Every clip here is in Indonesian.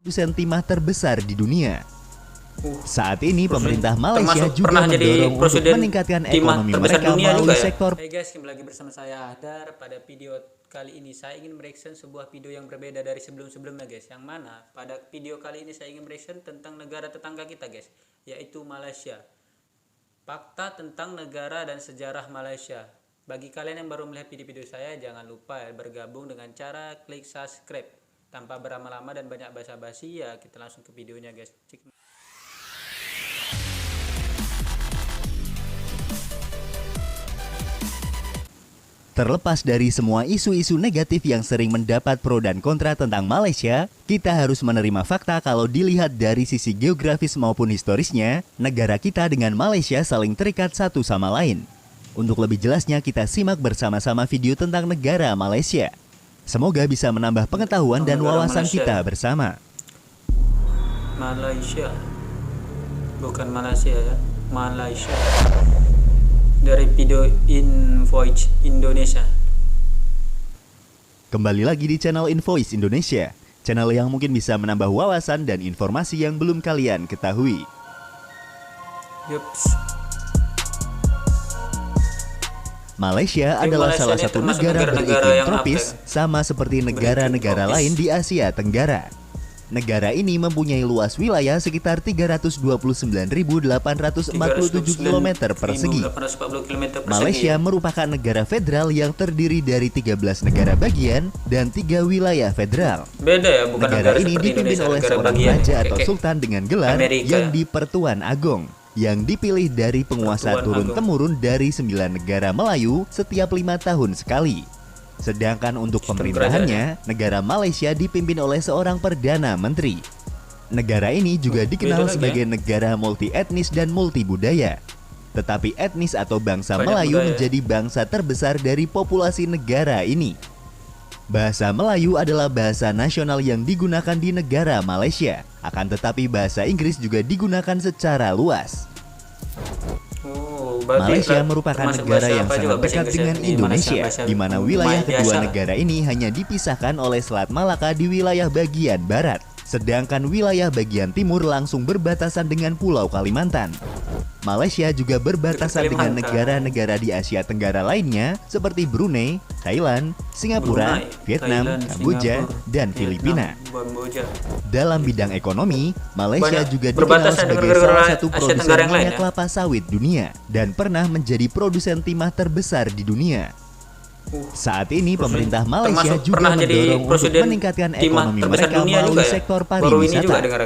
produsen timah terbesar di dunia. Saat ini pemerintah Malaysia juga mendorong untuk meningkatkan ekonomi mereka melalui sektor. Hey guys, kembali lagi bersama saya Hadar. Pada video kali ini saya ingin mereaction sebuah video yang berbeda dari sebelum-sebelumnya guys. Yang mana pada video kali ini saya ingin mereaction tentang negara tetangga kita guys, yaitu Malaysia. Fakta tentang negara dan sejarah Malaysia. Bagi kalian yang baru melihat video-video saya, jangan lupa bergabung dengan cara klik subscribe. Tanpa berlama-lama dan banyak basa-basi, ya kita langsung ke videonya guys. Terlepas dari semua isu-isu negatif yang sering mendapat pro dan kontra tentang Malaysia, kita harus menerima fakta kalau dilihat dari sisi geografis maupun historisnya, negara kita dengan Malaysia saling terikat satu sama lain. Untuk lebih jelasnya kita simak bersama-sama video tentang negara Malaysia. Semoga bisa menambah pengetahuan dan wawasan kita bersama. Malaysia, bukan Malaysia ya, Malaysia. Dari video Invoice Indonesia. Kembali lagi di channel Invoice Indonesia, channel yang mungkin bisa menambah wawasan dan informasi yang belum kalian ketahui. Yups. Malaysia adalah salah satu negara beriklim tropis, sama seperti negara-negara lain di Asia Tenggara. Negara ini mempunyai luas wilayah sekitar 329.847 km persegi. Malaysia merupakan negara federal yang terdiri dari 13 negara bagian dan 3 wilayah federal. Beda ya, bukan negara ini dipimpin oleh seorang raja atau sultan dengan gelar yang di-Pertuan Agong, yang dipilih dari penguasa turun-temurun dari 9 negara Melayu setiap 5 tahun sekali. Sedangkan untuk pemerintahannya, negara Malaysia dipimpin oleh seorang Perdana Menteri. Negara ini juga dikenal sebagai negara multi-etnis dan multi-budaya. Tetapi etnis atau bangsa Melayu menjadi bangsa terbesar dari populasi negara ini. Bahasa Melayu adalah bahasa nasional yang digunakan di negara Malaysia. Akan tetapi bahasa Inggris juga digunakan secara luas. Malaysia merupakan negara yang sangat dekat dengan Indonesia, di mana wilayah kedua negara ini hanya dipisahkan oleh Selat Malaka di wilayah bagian barat, sedangkan wilayah bagian timur langsung berbatasan dengan Pulau Kalimantan. Malaysia juga berbatasan dengan negara-negara di Asia Tenggara lainnya seperti Brunei, Thailand, Singapura, Vietnam, Kamboja, dan Filipina. Dalam bidang ekonomi, Malaysia juga dikenal sebagai salah satu produsen minyak kelapa sawit dunia dan pernah menjadi produsen timah terbesar di dunia. Saat ini pemerintah Malaysia juga mendorong untuk meningkatkan ekonomi mereka melalui sektor pariwisata.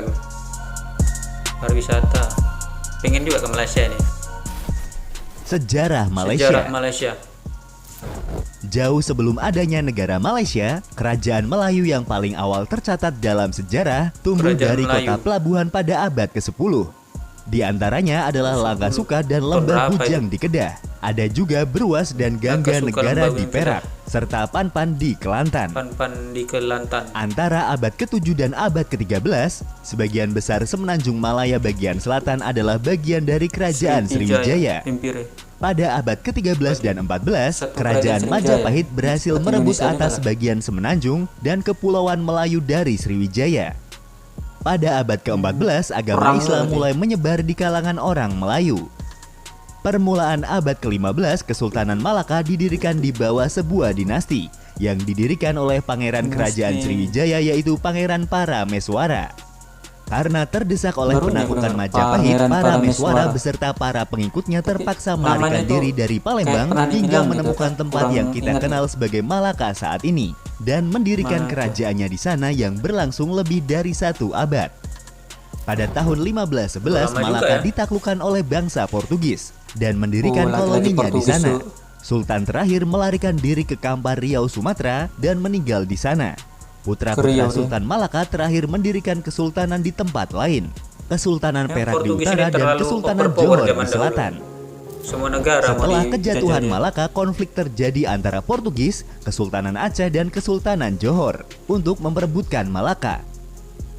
Pengen juga ke Malaysia nih. Sejarah Malaysia. Jauh sebelum adanya negara Malaysia, kerajaan Melayu yang paling awal tercatat dalam sejarah tumbuh dari kota pelabuhan pada abad ke-10. Di antaranya adalah Langkasuka dan Lembah Bujang di Kedah. Ada juga Bruas dan Gangga Negara di Perak, serta Panpan di Kelantan. Antara abad ke-7 dan abad ke-13, sebagian besar semenanjung Malaya bagian selatan adalah bagian dari kerajaan Sriwijaya. Pada abad ke-13 dan 14, kerajaan Majapahit berhasil merebut atas bagian semenanjung dan kepulauan Melayu dari Sriwijaya. Pada abad ke-14, agama Islam mulai menyebar di kalangan orang Melayu. Permulaan abad ke-15, Kesultanan Malaka didirikan di bawah sebuah dinasti yang didirikan oleh Pangeran Kerajaan Sriwijaya, yaitu Pangeran Parameswara. Karena terdesak oleh penaklukan Majapahit, Parameswara beserta para pengikutnya terpaksa melarikan diri dari Palembang hingga menemukan tempat yang kita kenal sebagai Malaka saat ini dan mendirikan kerajaannya di sana yang berlangsung lebih dari 1 abad. Pada tahun 1511, Malaka ditaklukkan oleh bangsa Portugis dan mendirikan koloninya di sana. Sultan terakhir melarikan diri ke Kampar Riau, Sumatera dan meninggal di sana. Putra-putra Sultan Malaka terakhir mendirikan kesultanan di tempat lain, Kesultanan Perak di utara dan Kesultanan Johor di selatan. Setelah kejatuhan Malaka, konflik terjadi antara Portugis, Kesultanan Aceh dan Kesultanan Johor untuk memperebutkan Malaka.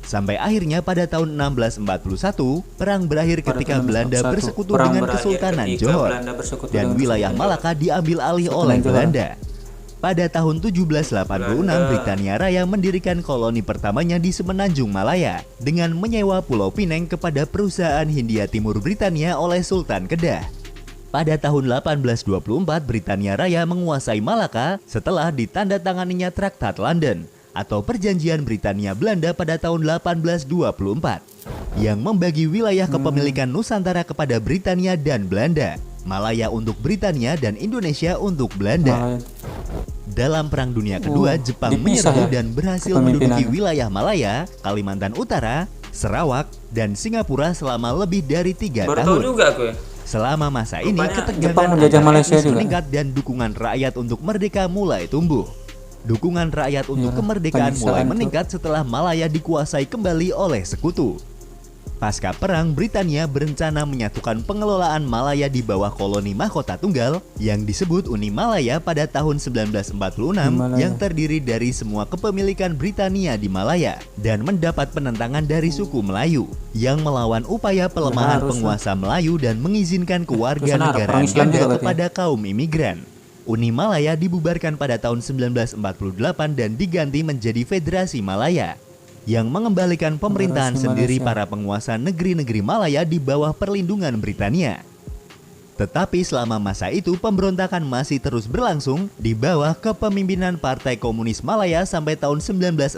Sampai akhirnya pada tahun 1641, perang berakhir ketika Belanda bersekutu dengan Kesultanan Johor dan wilayah Malaka diambil alih oleh Belanda. Pada tahun 1786, Britania Raya mendirikan koloni pertamanya di Semenanjung Malaya dengan menyewa Pulau Pineng kepada perusahaan Hindia Timur Britania oleh Sultan Kedah. Pada tahun 1824, Britania Raya menguasai Malaka setelah ditandatanganinya Traktat London atau Perjanjian Britania Belanda pada tahun 1824 yang membagi wilayah kepemilikan Nusantara kepada Britania dan Belanda, Malaya untuk Britania dan Indonesia untuk Belanda. Dalam Perang Dunia Kedua, Jepang menyerbu dan berhasil menduduki wilayah Malaya, Kalimantan Utara, Sarawak, dan Singapura selama lebih dari 3 tahun. Selama masa ini, ketegangan antar etnis meningkat dan dukungan rakyat untuk merdeka mulai tumbuh. Dukungan rakyat untuk kemerdekaan mulai meningkat setelah Malaya dikuasai kembali oleh sekutu. Pasca perang, Britania berencana menyatukan pengelolaan Malaya di bawah koloni mahkota tunggal yang disebut Uni Malaya pada tahun 1946 yang terdiri dari semua kepemilikan Britania di Malaya dan mendapat penentangan dari suku Melayu yang melawan upaya pelemahan penguasa Melayu dan mengizinkan kewarganegaraan ganda kepada kaum imigran. Uni Malaya dibubarkan pada tahun 1948 dan diganti menjadi Federasi Malaya yang mengembalikan pemerintahan sendiri para penguasa negeri-negeri Malaya di bawah perlindungan Britania. Tetapi selama masa itu pemberontakan masih terus berlangsung di bawah kepemimpinan Partai Komunis Malaya sampai tahun 1960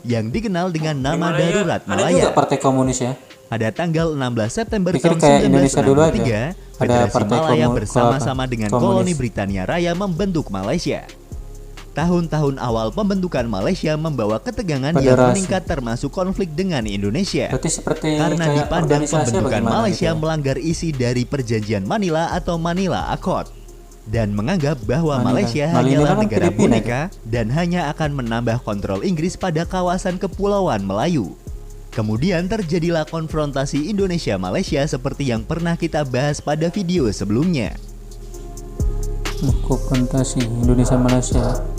yang dikenal dengan nama Darurat Malaya. Ada juga Partai Komunis ya. Pada tanggal 16 September tahun 1963, Federasi Malaya bersama-sama dengan koloni Britania Raya membentuk Malaysia. Tahun-tahun awal pembentukan Malaysia membawa ketegangan yang meningkat termasuk konflik dengan Indonesia. Karena dipandang pembentukan Malaysia melanggar isi dari Perjanjian Manila atau Manila Accord dan menganggap bahwa Malaysia hanyalah negara boneka dan hanya akan menambah kontrol Inggris pada kawasan kepulauan Melayu. Kemudian terjadilah konfrontasi Indonesia-Malaysia seperti yang pernah kita bahas pada video sebelumnya. Konfrontasi Indonesia-Malaysia.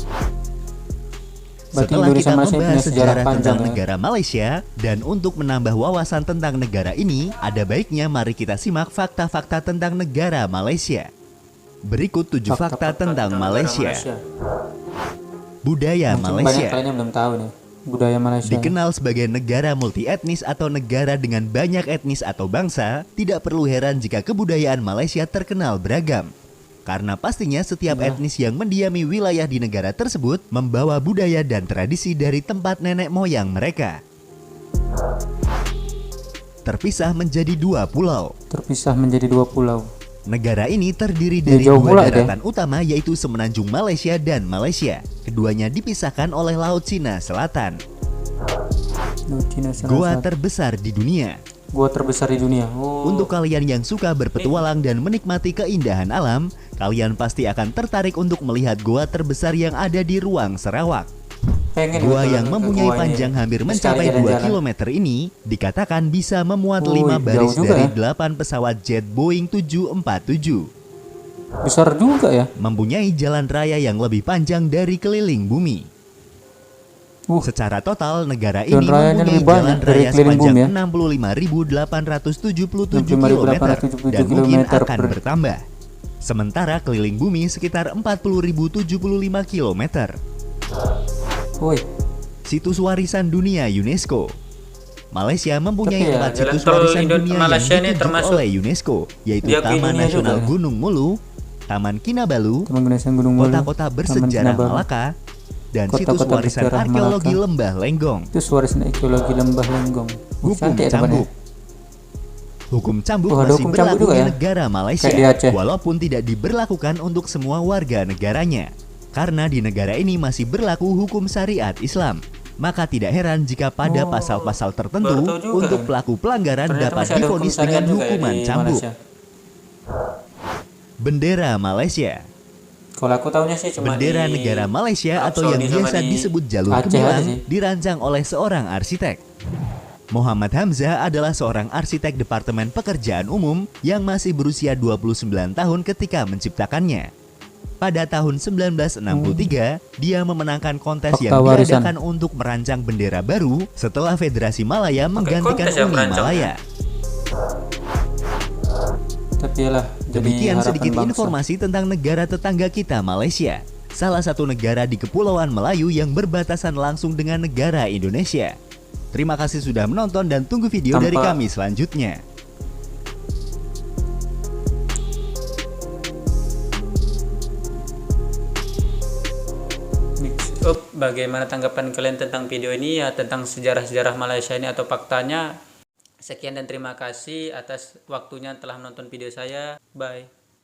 Setelah kita membahas sejarah tentang negara Malaysia dan untuk menambah wawasan tentang negara ini, ada baiknya mari kita simak fakta-fakta tentang negara Malaysia. Berikut 7 fakta tentang Malaysia. Budaya Malaysia. Belum tahu nih. Budaya Malaysia dikenal sebagai negara multietnis atau negara dengan banyak etnis atau bangsa. Tidak perlu heran jika kebudayaan Malaysia terkenal beragam. Karena pastinya setiap etnis yang mendiami wilayah di negara tersebut membawa budaya dan tradisi dari tempat nenek moyang mereka. Terpisah menjadi 2 pulau. Negara ini terdiri dari 2 daratan utama yaitu Semenanjung Malaysia dan Malaysia. Keduanya dipisahkan oleh Laut Cina Selatan. Goa terbesar di dunia. Untuk kalian yang suka berpetualang dan menikmati keindahan alam, kalian pasti akan tertarik untuk melihat goa terbesar yang ada di Ruang Sarawak. Goa yang mempunyai panjang hampir mencapai 2 km ini dikatakan bisa memuat 5 baris dari 8 pesawat jet Boeing 747. Besar juga ya. Mempunyai jalan raya yang lebih panjang dari keliling bumi. Secara total, negara ini mempunyai jalan raya sepanjang 65.877 km dan mungkin akan bertambah. Sementara keliling bumi sekitar 40.075 km. Situs warisan dunia UNESCO. Malaysia mempunyai 4 situs warisan dunia yang ditunjuk oleh UNESCO, yaitu Taman Nasional Gunung Mulu, Taman Kinabalu, kota-kota bersejarah Malaka, dan situs warisan arkeologi Lembah Lenggong. Hukum cambuk. Hukum cambuk masih berlaku di negara Malaysia, walaupun tidak diberlakukan untuk semua warga negaranya. Karena di negara ini masih berlaku hukum syariat Islam, maka tidak heran jika pada pasal-pasal tertentu untuk pelaku pelanggaran dapat divonis dengan hukuman cambuk. Bendera Malaysia. Kalau aku tahunya sih cuma bendera negara Malaysia atau yang biasa disebut jalur gemilang dirancang oleh seorang arsitek. Muhammad Hamzah adalah seorang arsitek Departemen Pekerjaan Umum yang masih berusia 29 tahun ketika menciptakannya. Pada tahun 1963, dia memenangkan kontes yang diadakan untuk merancang bendera baru setelah Federasi Malaya menggantikan Uni Malaya. Demikian sedikit informasi tentang negara tetangga kita Malaysia. salah satu negara di Kepulauan Melayu yang berbatasan langsung dengan negara Indonesia. Terima kasih sudah menonton dan tunggu video dari kami selanjutnya. Bagaimana tanggapan kalian tentang video ini ya, tentang sejarah-sejarah Malaysia ini atau faktanya? Sekian dan terima kasih atas waktunya telah menonton video saya. Bye.